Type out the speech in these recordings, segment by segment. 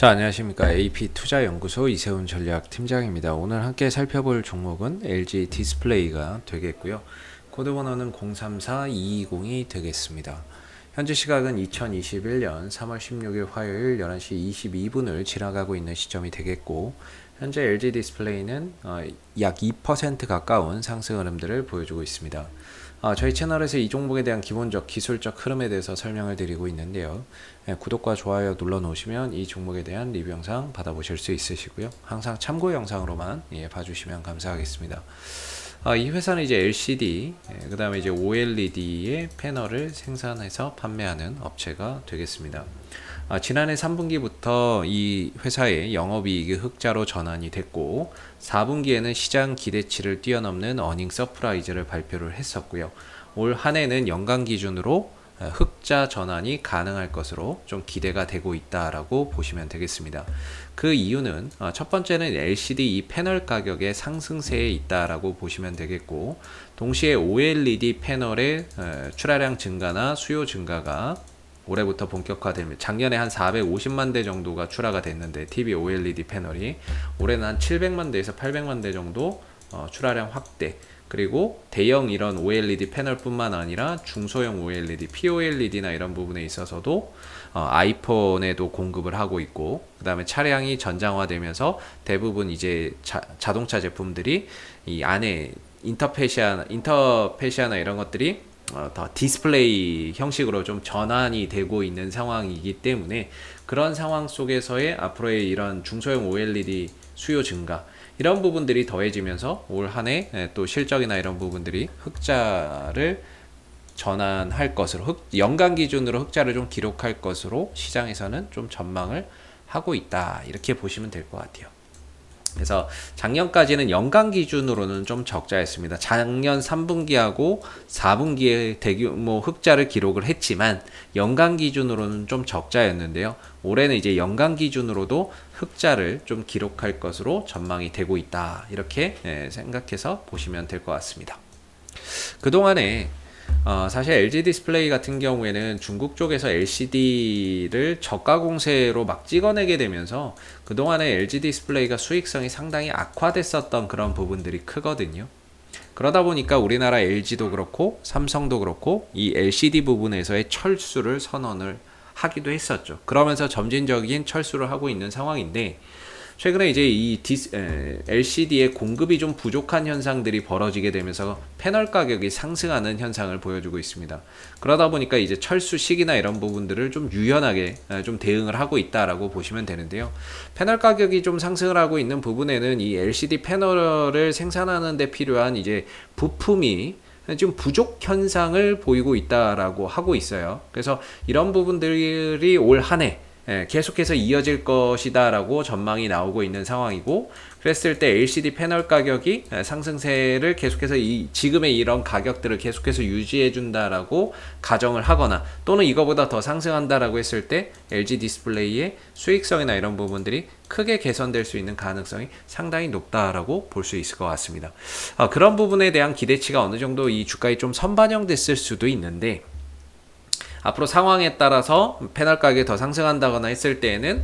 자, 안녕하십니까. AP투자연구소 이세훈 전략팀장입니다. 오늘 함께 살펴볼 종목은 LG 디스플레이가 되겠고요. 코드번호는 034220이 되겠습니다. 현재 시각은 2021년 3월 16일 화요일 11시 22분을 지나가고 있는 시점이 되겠고, 현재 LG 디스플레이는 약 2% 가까운 상승 흐름들을 보여주고 있습니다. 저희 채널에서 이 종목에 대한 기본적 기술적 흐름에 대해서 설명을 드리고 있는데요. 구독과 좋아요 눌러 놓으시면 이 종목에 대한 리뷰 영상 받아보실 수 있으시고요. 항상 참고 영상으로만 봐주시면 감사하겠습니다. 이 회사는 이제 LCD, 그 다음에 이제 OLED의 패널을 생산해서 판매하는 업체가 되겠습니다. 지난해 3분기부터 이 회사의 영업이익이 흑자로 전환이 됐고, 4분기에는 시장 기대치를 뛰어넘는 어닝 서프라이즈를 발표를 했었고요. 올 한해는 연간 기준으로 흑자 전환이 가능할 것으로 좀 기대가 되고 있다라고 보시면 되겠습니다. 그 이유는 첫 번째는 LCD 이 패널 가격의 상승세에 있다라고 보시면 되겠고, 동시에 OLED 패널의 출하량 증가나 수요 증가가 올해부터 본격화되면, 작년에 한 450만 대 정도가 출하가 됐는데 TV OLED 패널이 올해는 한 700만 대에서 800만 대 정도 출하량 확대, 그리고 대형 이런 OLED 패널뿐만 아니라 중소형 OLED, POLED나 이런 부분에 있어서도 아이폰에도 공급을 하고 있고, 그 다음에 차량이 전장화되면서 대부분 이제 자동차 제품들이 이 안에 인터페시아나 이런 것들이 더 디스플레이 형식으로 좀 전환이 되고 있는 상황이기 때문에, 그런 상황 속에서의 앞으로의 이런 중소형 OLED 수요 증가, 이런 부분들이 더해지면서 올 한해 또 실적이나 이런 부분들이 흑자를 전환할 것으로, 연간 기준으로 흑자를 좀 기록할 것으로 시장에서는 좀 전망을 하고 있다, 이렇게 보시면 될 것 같아요. 그래서 작년까지는 연간 기준으로는 좀 적자였습니다. 작년 3분기하고 4분기에 대규모 흑자를 기록을 했지만 연간 기준으로는 좀 적자였는데요. 올해는 이제 연간 기준으로도 흑자를 좀 기록할 것으로 전망이 되고 있다, 이렇게 생각해서 보시면 될 것 같습니다. 그동안에 사실 LG 디스플레이 같은 경우에는 중국 쪽에서 LCD를 저가 공세로 막 찍어내게 되면서 그동안에 LG 디스플레이가 수익성이 상당히 악화됐었던 그런 부분들이 크거든요. 그러다 보니까 우리나라 LG도 그렇고 삼성도 그렇고 이 LCD 부분에서의 철수를 선언을 하기도 했었죠. 그러면서 점진적인 철수를 하고 있는 상황인데, 최근에 이제 이 LCD의 공급이 좀 부족한 현상들이 벌어지게 되면서 패널 가격이 상승하는 현상을 보여주고 있습니다. 그러다 보니까 이제 철수 시기나 이런 부분들을 좀 유연하게 좀 대응을 하고 있다라고 보시면 되는데요. 패널 가격이 좀 상승을 하고 있는 부분에는 이 LCD 패널을 생산하는 데 필요한 이제 부품이 지금 부족 현상을 보이고 있다라고 하고 있어요. 그래서 이런 부분들이 올 한해 계속해서 이어질 것이다 라고 전망이 나오고 있는 상황이고, 그랬을 때 LCD 패널 가격이 상승세를 계속해서 지금의 이런 가격들을 계속해서 유지해 준다라고 가정을 하거나, 또는 이거보다 더 상승한다라고 했을 때 LG 디스플레이의 수익성이나 이런 부분들이 크게 개선될 수 있는 가능성이 상당히 높다라고 볼 수 있을 것 같습니다. 그런 부분에 대한 기대치가 어느 정도 이 주가에 좀 선반영됐을 수도 있는데, 앞으로 상황에 따라서 패널 가격이 더 상승한다거나 했을 때에는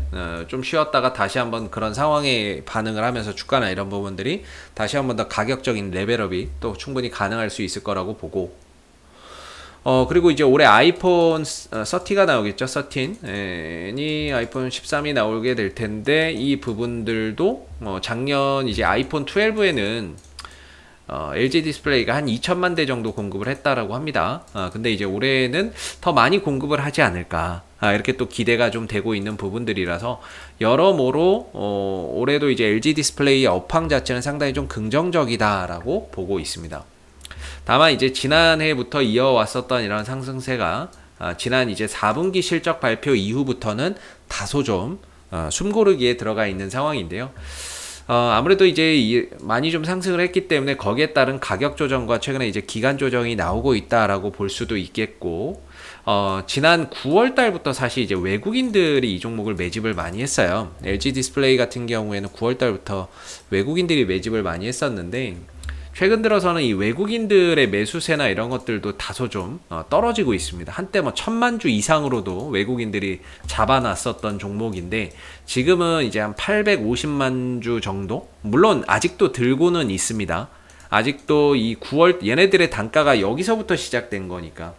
좀 쉬었다가 다시 한번 그런 상황에 반응을 하면서 주가나 이런 부분들이 다시 한번 더 가격적인 레벨업이 또 충분히 가능할 수 있을 거라고 보고, 그리고 이제 올해 아이폰 30가 나오겠죠. 13이 아이폰 13이 나오게 될 텐데, 이 부분들도 작년 이제 아이폰 12에는 LG 디스플레이가 한 2천만 대 정도 공급을 했다라고 합니다. 근데 이제 올해는 더 많이 공급을 하지 않을까, 이렇게 또 기대가 좀 되고 있는 부분들이라서, 여러모로 올해도 이제 LG 디스플레이의 업황 자체는 상당히 좀 긍정적이다라고 보고 있습니다. 다만 이제 지난해부터 이어왔었던 이런 상승세가 지난 이제 4분기 실적 발표 이후부터는 다소 좀 숨고르기에 들어가 있는 상황인데요. 아무래도 이제 많이 좀 상승을 했기 때문에 거기에 따른 가격 조정과 최근에 이제 기간 조정이 나오고 있다라고 볼 수도 있겠고, 지난 9월 달부터 사실 이제 외국인들이 이 종목을 매집을 많이 했어요. LG 디스플레이 같은 경우에는 9월 달부터 외국인들이 매집을 많이 했었는데, 최근 들어서는 이 외국인들의 매수세나 이런 것들도 다소 좀 떨어지고 있습니다. 한때 뭐 1000만 주 이상으로도 외국인들이 잡아놨었던 종목인데 지금은 이제 한 850만 주 정도? 물론 아직도 들고는 있습니다. 아직도 이 9월 얘네들의 단가가 여기서부터 시작된 거니까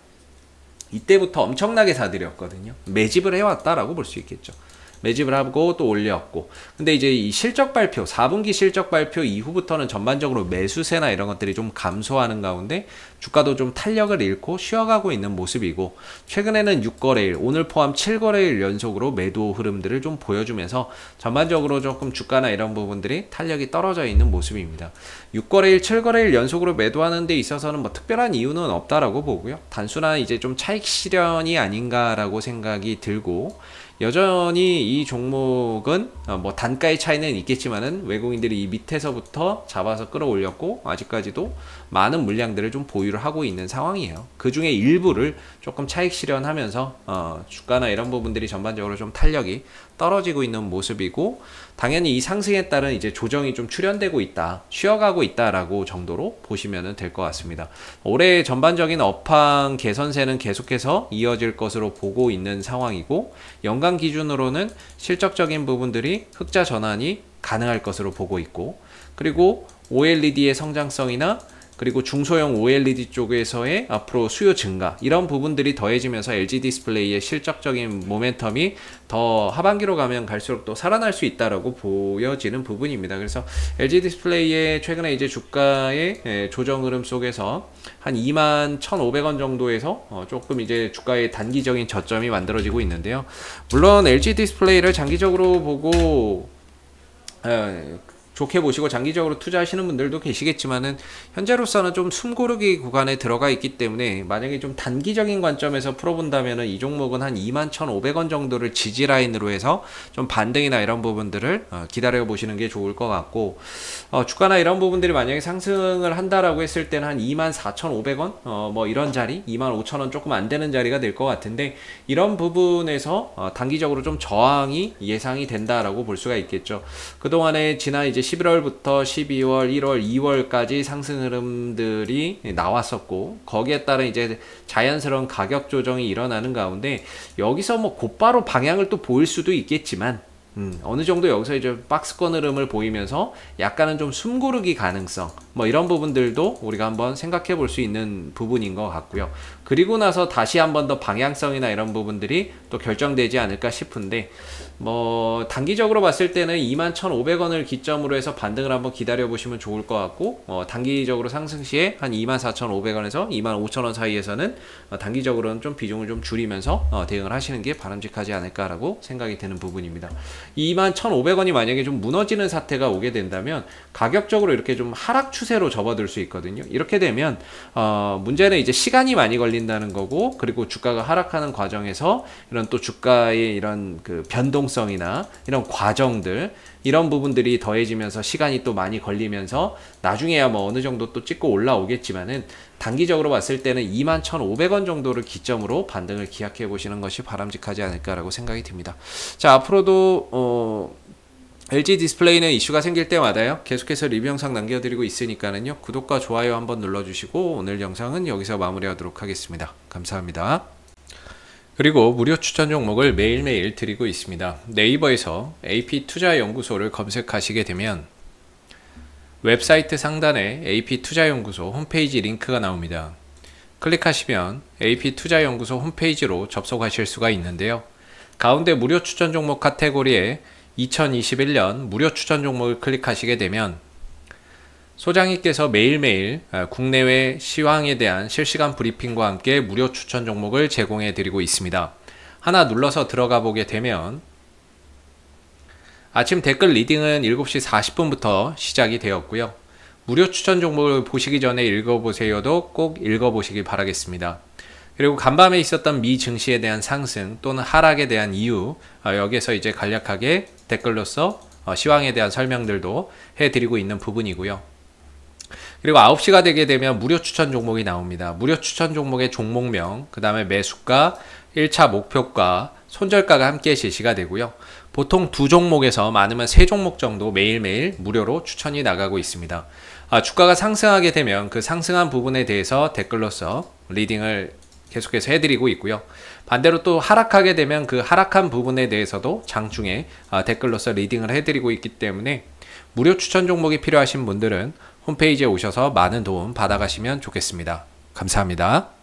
이때부터 엄청나게 사들였거든요. 매집을 해왔다라고 볼 수 있겠죠. 매집을 하고 또 올려왔고, 근데 이제 이 실적 발표 4분기 실적 발표 이후부터는 전반적으로 매수세나 이런 것들이 좀 감소하는 가운데 주가도 좀 탄력을 잃고 쉬어가고 있는 모습이고, 최근에는 6거래일 오늘 포함 7거래일 연속으로 매도 흐름들을 좀 보여주면서 전반적으로 조금 주가나 이런 부분들이 탄력이 떨어져 있는 모습입니다. 6거래일 7거래일 연속으로 매도하는 데 있어서는 뭐 특별한 이유는 없다라고 보고요. 단순한 이제 좀 차익 실현이 아닌가라고 생각이 들고, 여전히 이 종목은 뭐 단가의 차이는 있겠지만은 외국인들이 이 밑에서부터 잡아서 끌어올렸고 아직까지도 많은 물량들을 좀 보유를 하고 있는 상황이에요. 그 중에 일부를 조금 차익 실현하면서 주가나 이런 부분들이 전반적으로 좀 탄력이 떨어지고 있는 모습이고, 당연히 이 상승에 따른 이제 조정이 좀 출현되고 있다, 쉬어가고 있다라고 정도로 보시면 될 것 같습니다. 올해 전반적인 업황 개선세는 계속해서 이어질 것으로 보고 있는 상황이고, 연간 기준으로는 실적적인 부분들이 흑자 전환이 가능할 것으로 보고 있고, 그리고 OLED의 성장성이나 그리고 중소형 OLED 쪽에서의 앞으로 수요 증가, 이런 부분들이 더해지면서 LG 디스플레이의 실적적인 모멘텀이 더 하반기로 가면 갈수록 또 살아날 수 있다라고 보여지는 부분입니다. 그래서 LG 디스플레이의 최근에 이제 주가의 조정 흐름 속에서 한 21,500원 정도에서 조금 이제 주가의 단기적인 저점이 만들어지고 있는데요. 물론 LG 디스플레이를 장기적으로 보고 좋게 보시고 장기적으로 투자하시는 분들도 계시겠지만은 현재로서는 좀 숨고르기 구간에 들어가 있기 때문에 만약에 좀 단기적인 관점에서 풀어본다면은 이 종목은 한 21,500원 정도를 지지 라인으로 해서 좀 반등이나 이런 부분들을 기다려 보시는 게 좋을 것 같고, 주가나 이런 부분들이 만약에 상승을 한다라고 했을 때는 한 24,500원 뭐 이런 자리, 25,000원 조금 안 되는 자리가 될 것 같은데, 이런 부분에서 단기적으로 좀 저항이 예상이 된다라고 볼 수가 있겠죠. 그동안에 지난 이제 11월부터 12월, 1월, 2월까지 상승 흐름들이 나왔었고, 거기에 따른 이제 자연스러운 가격 조정이 일어나는 가운데 여기서 뭐 곧바로 방향을 또 보일 수도 있겠지만 어느 정도 여기서 이제 박스권 흐름을 보이면서 약간은 좀 숨고르기 가능성, 뭐 이런 부분들도 우리가 한번 생각해 볼 수 있는 부분인 것 같고요. 그리고 나서 다시 한번 더 방향성이나 이런 부분들이 또 결정되지 않을까 싶은데, 뭐 단기적으로 봤을 때는 21,500원을 기점으로 해서 반등을 한번 기다려 보시면 좋을 것 같고, 단기적으로 상승 시에 한 24,500원에서 25,000원 사이에서는 단기적으로는 좀 비중을 좀 줄이면서 대응을 하시는 게 바람직하지 않을까라고 생각이 드는 부분입니다. 21,500원이 만약에 좀 무너지는 사태가 오게 된다면 가격적으로 이렇게 좀 하락 추세로 접어들 수 있거든요. 이렇게 되면 문제는 이제 시간이 많이 걸린다는 거고, 그리고 주가가 하락하는 과정에서 이런 또 주가의 이런 그 변동성이나 이런 과정들, 이런 부분들이 더해지면서 시간이 또 많이 걸리면서 나중에야 뭐 어느 정도 또 찍고 올라오겠지만은, 단기적으로 봤을 때는 21,500원 정도를 기점으로 반등을 기약해 보시는 것이 바람직하지 않을까라고 생각이 듭니다. 자, 앞으로도 LG 디스플레이는 이슈가 생길 때마다요 계속해서 리뷰 영상 남겨드리고 있으니까는요, 구독과 좋아요 한번 눌러주시고 오늘 영상은 여기서 마무리하도록 하겠습니다. 감사합니다. 그리고 무료 추천 종목을 매일매일 드리고 있습니다. 네이버에서 AP투자연구소를 검색하시게 되면 웹사이트 상단에 AP투자연구소 홈페이지 링크가 나옵니다. 클릭하시면 AP투자연구소 홈페이지로 접속하실 수가 있는데요. 가운데 무료 추천 종목 카테고리에 2021년 무료 추천 종목을 클릭하시게 되면 소장님께서 매일매일 국내외 시황에 대한 실시간 브리핑과 함께 무료 추천 종목을 제공해 드리고 있습니다. 하나 눌러서 들어가 보게 되면 아침 댓글 리딩은 7시 40분부터 시작이 되었고요. 무료 추천 종목을 보시기 전에 읽어보세요도 꼭 읽어보시기 바라겠습니다. 그리고 간밤에 있었던 미 증시에 대한 상승 또는 하락에 대한 이유, 여기에서 이제 간략하게 댓글로서 시황에 대한 설명들도 해드리고 있는 부분이고요. 그리고 9시가 되게 되면 무료 추천 종목이 나옵니다. 무료 추천 종목의 종목명, 그 다음에 매수가, 1차 목표가, 손절가가 함께 제시가 되고요. 보통 2종목에서 많으면 3종목 정도 매일매일 무료로 추천이 나가고 있습니다. 주가가 상승하게 되면 그 상승한 부분에 대해서 댓글로서 리딩을 계속해서 해드리고 있고요. 반대로 또 하락하게 되면 그 하락한 부분에 대해서도 장중에 댓글로서 리딩을 해드리고 있기 때문에 무료 추천 종목이 필요하신 분들은 홈페이지에 오셔서 많은 도움 받아가시면 좋겠습니다. 감사합니다.